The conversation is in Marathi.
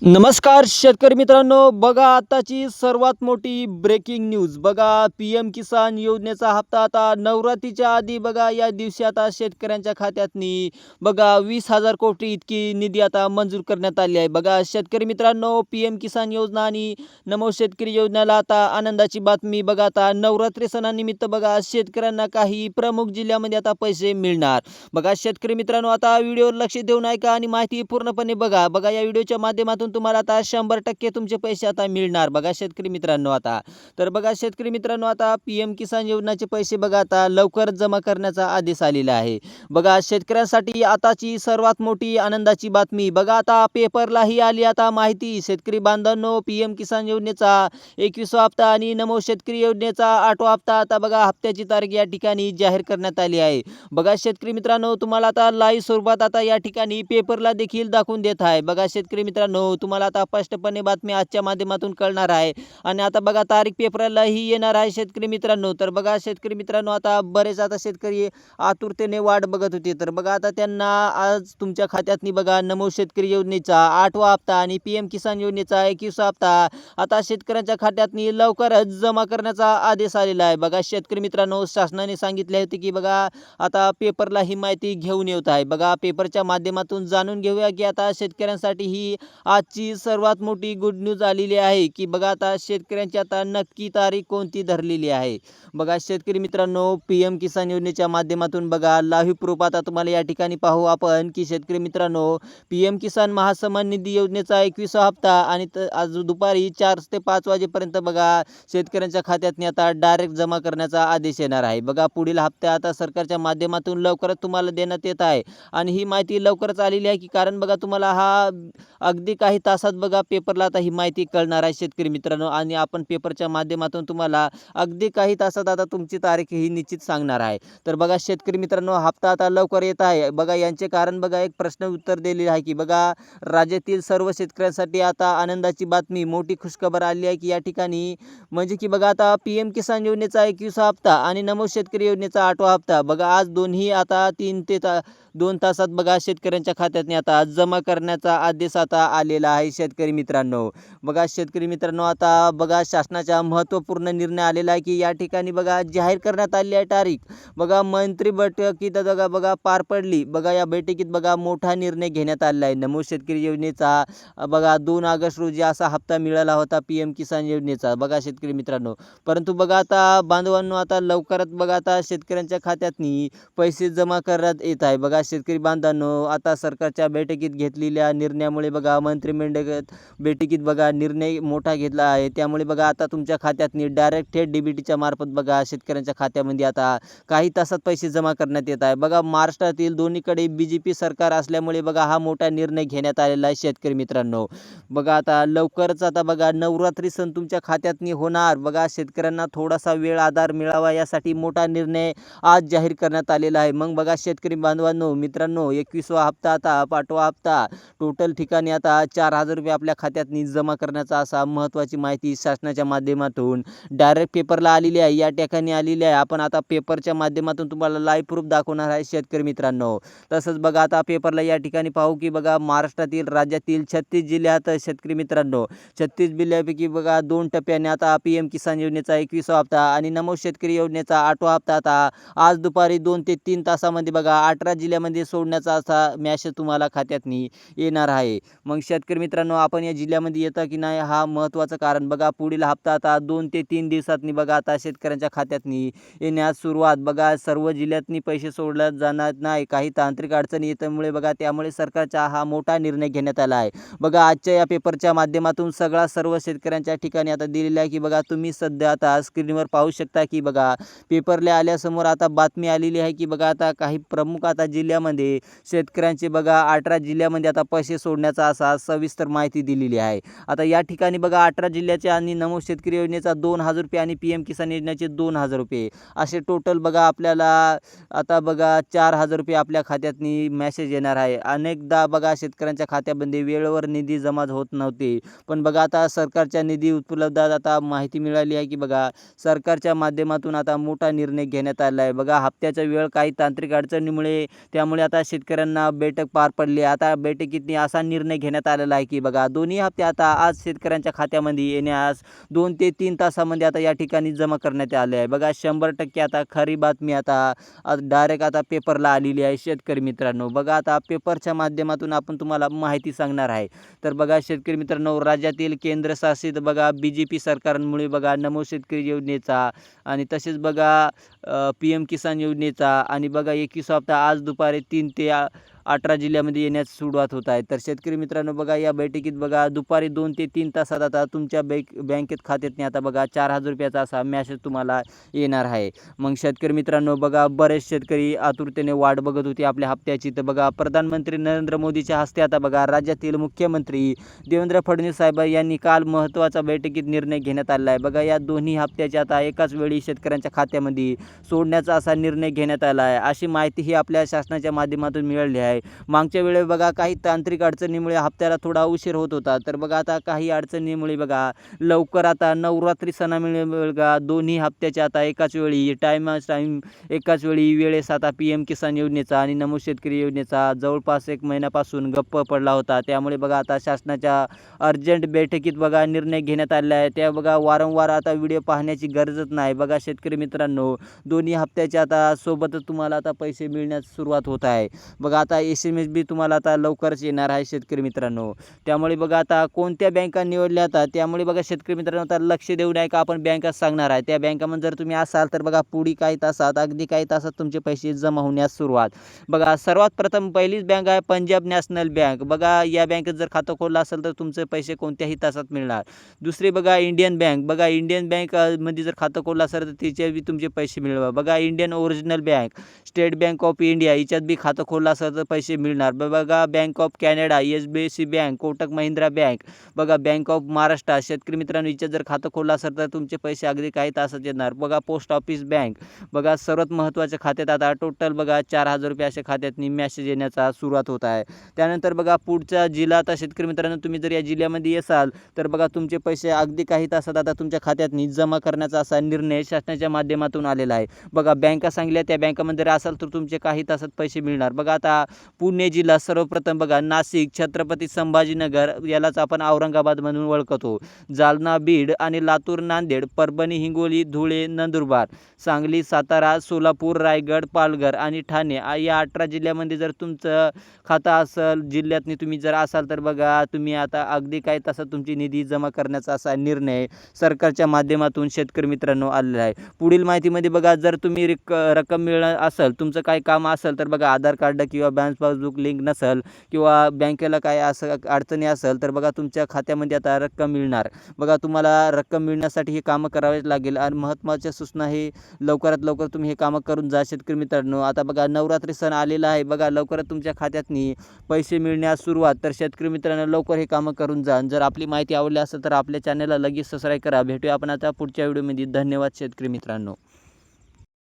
नमस्कार शेतकरी मित्रांनो, बघा आताची सर्वात मोठी ब्रेकिंग न्यूज. बघा पी-एम किसान योजनेचा हप्ता आता नवरात्रीच्या आधी बघा या दिवशी आता शेतकऱ्यांच्या खात्यातनी बघा 20,000 कोटी इतकी निधी आता मंजूर करण्यात आली आहे. बघा शेतकरी मित्रांनो, पी-एम किसान योजना आणि नमो शेतकरी योजनेला आता आनंदाची बातमी. बघा आता नवरात्री सणानिमित्त बघा शेतकऱ्यांना काही प्रमुख जिल्ह्यामध्ये आता पैसे मिळणार. बघा शेतकरी मित्रांनो, आता व्हिडिओवर लक्ष देऊन ऐका आणि माहिती पूर्णपणे बघा. बघा या व्हिडिओच्या माध्यमातून तुम्हाला आता 100% तुमचे पैसे आता मिळणार. बघा शेतकरी मित्रांनो, आता तर बघा शेतकरी मित्रांनो, आता पी-एम किसान योजनेचे पैसे बघा आता लवकरच जमा करण्याचा आदेश आलेला आहे. बघा शेतकऱ्यांसाठी आताची सर्वात मोठी आनंदाची बातमी. बघा आता पेपरलाही आली आता माहिती. शेतकरी बांधवांनो, पी-एम किसान योजनेचा 21वा हप्ता आणि नमो शेतकरी योजनेचा 8वा हप्ता आता बघा हप्त्याची तारीख या ठिकाणी जाहीर करण्यात आली आहे. बघा शेतकरी मित्रांनो, तुम्हाला आता लाईव्ह स्वरूपात आता या ठिकाणी पेपरला देखील दाखवून देत आहे. बघा शेतकरी मित्रांनो, तुम्हाला आता स्पष्टपणे बातमी आजच्या माध्यमातून कळणार आहे आणि आता बघा तारीख पेपरलाही येणार आहे शेतकरी मित्रांनो. तर बघा शेतकरी मित्रांनो, आता बरेच आता शेतकरी आतुरतेने वाट बघत होते. तर बघा आता त्यांना आज तुमच्या खात्यातनी बघा नमो शेतकरी योजनेचा 8वा हप्ता आणि पी-एम किसान योजनेचा 21वा हप्ता आता शेतकऱ्यांच्या खात्यातनी लवकरच जमा करण्याचा आदेश आलेला आहे. बघा शेतकरी मित्रांनो, शासनाने सांगितले होते की बघा आता पेपरला ही माहिती घेऊन येत आहे. बघा पेपरच्या माध्यमातून जाणून घेऊया की आता शेतकऱ्यांसाठी ही आजची सर्वात मोठी गुड न्यूज आलेली आहे की बघा आता शेतकऱ्यांची आता नक्की तारीख कोणती धरलेली आहे. बघा शेतकरी मित्रांनो, पी-एम किसान योजनेच्या माध्यमातून बघा लाईव्ह प्रूफ आता तुम्हाला या ठिकाणी पाहू आपण की शेतकरी मित्रांनो, पी-एम किसान महासन्मान निधी योजनेचा 21वा हप्ता आणि आज दुपारी 4 ते 5 वाजेपर्यंत बघा शेतकऱ्यांच्या खात्यातनी आता डायरेक्ट जमा करण्याचा आदेश येणार आहे. बघा पुढील हप्ता आता सरकारच्या माध्यमातून लवकरच तुम्हाला देण्यात येत आहे आणि ही माहिती लवकरच आलेली आहे की कारण बघा तुम्हाला हा अगदी काही तासात बघा पेपरला आता ही माहिती कळणार आहे शेतकरी मित्रांनो आणि आपण पेपरच्या माध्यमातून तुम्हाला अगदी काही तासात आता तुमची तारीख ही निश्चित सांगणार आहे. तर बघा शेतकरी मित्रांनो, हप्ता आता लवकर येत आहे. बघा यांचे कारण बघा एक प्रश्न उत्तर दिलेले आहे की बघा राज्यातील सर्व शेतकऱ्यांसाठी आता आनंदाची बातमी, मोठी खुशखबर आली आहे की या ठिकाणी म्हणजे की बघा आता पी-एम किसान योजनेचा 21वा हप्ता आणि नमो शेतकरी योजनेचा 8वा हप्ता बघा आज दोन्ही आता 3 ते 2 तासात बघा शेतकऱ्यांच्या खात्यातनी आता जमा करण्याचा आदेश आता आलेला आहे शेतकरी मित्रांनो. बघा शेतकरी मित्रांनो, आता बघा शासनाचा महत्त्वपूर्ण निर्णय आलेला आहे की या ठिकाणी बघा जाहीर करण्यात आली आहे तारीख. बघा मंत्री बैठकीत बघा पार पडली. बघा या बैठकीत बघा मोठा निर्णय घेण्यात आलेला आहे. नमो शेतकरी योजनेचा बघा 2 ऑगस्ट रोजी असा हप्ता मिळाला होता पी-एम किसान योजनेचा बघा शेतकरी मित्रांनो. परंतु बघा आता बांधवांनो, आता लवकरच बघा आता शेतकऱ्यांच्या खात्यातनी पैसे जमा करण्यात येत आहे. बघा शेतकरी बांधवांनो, आता सरकारच्या बैठकीत घेतलेल्या निर्णयामुळे बघा मंत्रिमंडळ बैठकीत बघा निर्णय मोठा घेतला आहे. त्यामुळे बघा आता तुमच्या खात्यातनी डायरेक्ट थेट डीबीटीच्या मार्फत बघा शेतकऱ्यांच्या खात्यामध्ये आता काही तासात पैसे जमा करण्यात येत आहे. बघा महाराष्ट्रातील दोन्हीकडे बीजेपी सरकार असल्यामुळे बघा हा मोठा निर्णय घेण्यात आलेला आहे शेतकरी मित्रांनो. बघा आता लवकरच आता बघा नवरात्री सण तुमच्या खात्यातनी होणार. बघा शेतकऱ्यांना थोडासा वेळ आधार मिळावा यासाठी मोठा निर्णय आज जाहीर करण्यात आलेला आहे. मग बघा शेतकरी बांधवांनो, मित्रांनो, 21वा हप्ता आता 8वा हप्ता टोटल ठिकाणी आता 4,000 रुपये आपल्या खात्यातनी जमा करण्याचा असा महत्त्वाची माहिती शासनाच्या माध्यमातून डायरेक्ट पेपरला आलेली आहे. या ठिकाणी आलेली आहे. आपण आता पेपरच्या माध्यमातून तुम्हाला लाईव्ह प्रूफ दाखवणार आहे शेतकरी मित्रांनो. तसंच बघा आता पेपरला या ठिकाणी पाहू की बघा महाराष्ट्रातील राज्यातील 36 जिल्ह्यात शेतकरी मित्रांनो 36 जिल्ह्यापैकी बघा 2 टप्प्याने आता पी-एम किसान योजनेचा 21वा हप्ता आणि नमो शेतकरी योजनेचा 8वा हप्ता आता आज दुपारी 2 ते 3 तासामध्ये बघा 18 जिल्ह्यामध्ये सोडण्याचा असा मेसेज तुम्हाला खात्यातनी येणार आहे. मग शेतकरी मित्रांनो, आपण या जिल्ह्यामध्ये येता की नाही हा महत्त्वाचं कारण. बघा पुढील हप्ता आता 2 ते 3 दिवसातनी बघा आता शेतकऱ्यांच्या खात्यातनी येण्यास सुरुवात. बघा सर्व जिल्ह्यातनी पैसे सोडले जाणार नाही. काही तांत्रिक अडचणी येल्यामुळे बघा त्यामुळे सरकारचा हा मोठा निर्णय घेण्यात आला आहे. बघा आजच्या या पेपरच्या माध्यमातून सर्व शेतकऱ्यांच्या ठिकाणी आता दिलेलं आहे की बघा तुम्ही सध्या आता स्क्रीनवर पाहू शकता की बघा पेपरला आल्यासमोर आता बातमी आलेली आहे की बघा आता काही प्रमुख आता जिल्ह्यामध्ये शेतकऱ्यांचे बघा 18 जिल्ह्यामध्ये आता पैसे सोडण्याचा असा सविस्तर माहिती दिलेली आहे. आता या ठिकाणी बघा 18 जिल्ह्याचे आणि नमो शेतकरी योजनेचा 2,000 रुपये आणि पी-एम किसान योजनेचे 2,000 रुपये असे टोटल बघा आपल्याला आता बघा 4,000 रुपये आपल्या खात्यातनी मेसेज येणार आहे. अनेकदा बघा शेतकऱ्यांच्या खात्यामध्ये वेळेवर निधी जमा होत नव्हते. पण बघा आता सरकारच्या निधी उपलब्धात आता माहिती मिळाली आहे की बघा सरकारच्या माध्यमातून आता मोठा निर्णय घेण्यात आला आहे. बघा हप्त्याचा वेळ काही तांत्रिक अडचणीमुळे त्यामुळे आता शेतकऱ्यांना बैठक पार पडली. आता बैठकीत असा निर्णय घेण्यात आलेला आहे की बघा दोन्ही हप्ते आता आज शेतकऱ्यांच्या खात्यामध्ये येण्यास 2 ते 3 तासामध्ये आता या ठिकाणी जमा करण्यात आले आहे. बघा 100% आता खरी बातमी आता डायरेक्ट आता पेपरला आलेली आहे शेतकरी मित्रांनो. बघा आता पेपरच्या माध्यमातून आपण तुम्हाला माहिती सांगणार आहे. तर बघा शेतकरी मित्रांनो राज्यातील केंद्रशासित बघा BJP सरकारमुळे बघा नमो शेतकरी योजनेचा आणि तसेच बघा PM किसान योजनेचा आणि बघा 21 हप्ता आज दुपारी 3 ते 18 जिल्ह्यामध्ये येण्यास सुरुवात होत आहे. तर शेतकरी मित्रांनो बघा या बैठकीत बघा दुपारी 2 ते 3 तासात आता तुमच्या बँकेत खात्यातनी आता बघा 4,000 रुपयाचा असा मेसेज तुम्हाला येणार आहे. मग शेतकरी मित्रांनो बघा बरेच शेतकरी आतुरतेने वाट बघत होते आपल्या हप्त्याची. तर बघा प्रधानमंत्री नरेंद्र मोदीच्या हस्ते आता बघा राज्यातील मुख्यमंत्री देवेंद्र फडणवीस साहेब यांनी काल महत्त्वाचा बैठकीत निर्णय घेण्यात आला आहे. बघा या दोन्ही हप्त्याचे आता एकाच वेळी शेतकऱ्यांच्या खात्यामध्ये सोडण्याचा असा निर्णय घेण्यात आला आहे. अशी माहिती ही आपल्या शासनाच्या माध्यमातून मिळाली आहे. मागच्या वेळेस बघा काही तांत्रिक अडचणीमुळे हप्त्याला थोडा उशीर होत होता. तर बघा आता काही अडचणीमुळे बघा लवकर आता नवरात्री सणामुळे बघा दोन्ही हप्त्याचे आता एकाच वेळी टाईम एकाच वेळी वेळेस आता PM किसान योजनेचा आणि नमो शेतकरी योजनेचा जवळपास 1 महिन्यापासून गप्प पडला होता. त्यामुळे बघा आता शासनाच्या अर्जंट बैठकीत बघा निर्णय घेण्यात आला आहे. त्या बघा वारंवार आता व्हिडिओ पाहण्याची गरजच नाही. बघा शेतकरी मित्रांनो दोन्ही हप्त्याचे आता सोबतच तुम्हाला आता पैसे मिळण्यास सुरुवात होत आहे. बघा आता SMS बी तुम्हाला आता लवकरच येणार आहे शेतकरी मित्रांनो. त्यामुळे बघा आता कोणत्या बँका निवडल्या आता त्यामुळे बघा शेतकरी मित्रांनो आता लक्ष देऊ नये का आपण बँका सांगणार आहे. त्या बँकामध्ये जर तुम्ही असाल तर बघा पुढील काही तासात अगदी काही तासात तुमचे पैसे जमा होण्यास सुरुवात. बघा सर्वात प्रथम पहिलीच बँक आहे पंजाब नॅशनल बँक. बघा या बँकेत जर खातं खोललं असेल तर तुमचे पैसे कोणत्याही तासात मिळणार. दुसरी बघा इंडियन बँक. बघा इंडियन बँक मध्ये जर खातं खोललं असेल तर तिचे बी तुमचे पैसे मिळवा. बघा Indian original bank state bank of India याच्यात बी खातं खोललं असेल तर पैसे मिळणार. बघा bank of Canada SBC bank Kotak Mahindra bank बघा बँक ऑफ महाराष्ट्र शेतकरी मित्रांनो याच्यात जर खातं खोललं असेल तर तुमचे पैसे अगदी काही तासात येणार. बघा पोस्ट ऑफिस बँक बघा सर्वात महत्त्वाच्या खात्यात आता टोटल बघा 4,000 रुपये अशा खात्यातनी मेसेज येण्याचा सुरुवात होत आहे. त्यानंतर बघा पुढचा जिल्हा आता शेतकरी मित्रांनो तुम्ही जर या जिल्ह्यामध्ये असाल तर बघा तुमचे पैसे अगदी काही तासात आता तुमच्या खात्यातनी जमा करण्याचा असा निर्णय शासनाच्या माध्यमातून आलेला आहे. बघा बँका सांगल्या त्या बँकामध्ये जर असाल तर तुमचे काही तासात पैसे मिळणार. बघा आता पुणे जिल्हा सर्वप्रथम बघा नाशिक छत्रपती संभाजीनगर यालाच आपण औरंगाबाद म्हणून ओळखतो. जालना बीड आणि लातूर नांदेड परभणी हिंगोली धुळे नंदुरबार सांगली सातारा सोलापूर रायगड पालघर आणि ठाणे या 18 जिल्ह्यामध्ये जर तुमचं खातं असेल जिल्ह्यातनी तुम्ही जर असाल तर बघा तुम्ही आता अगदी काही तासात तुमची निधी जमा करण्याचा असा निर्णय सरकारच्या माध्यमातून शेतकरी मित्रांनो आलेला आहे. पुढील माहितीमध्ये बघा जर तुम्ही रक्कम मिळणार असेल तुमचं काही काम असेल तर बघा आधार कार्ड किंवा बँक पासबुक लिंक नसेल किंवा बँकेला काय असं अडचणी असेल तर बघा तुमच्या खात्यामध्ये आता रक्कम मिळणार. बघा तुम्हाला रक्कम मिळण्यासाठी हे कामं करावेच लागेल आणि महत्त्वाच्या सूचना हे लवकरात लवकर तुम्ही हे कामं करून जा शेतकरी मित्रांनो. आता बघा नवरात्री सण आलेला आहे. बघा लवकरच तुमच्या खात्यातनी पैसे मिळण्यास सुरुवात. तर शेतकरी मित्रांनो लवकर हे कामं करून जा. जर आपली माहिती आवडली असेल तर आपल्या चॅनलला लगेच सबस्क्राईब करा. भेटूया आपण आता पुढच्या व्हिडिओमध्ये. धन्यवाद शेतकरी मित्रांनो.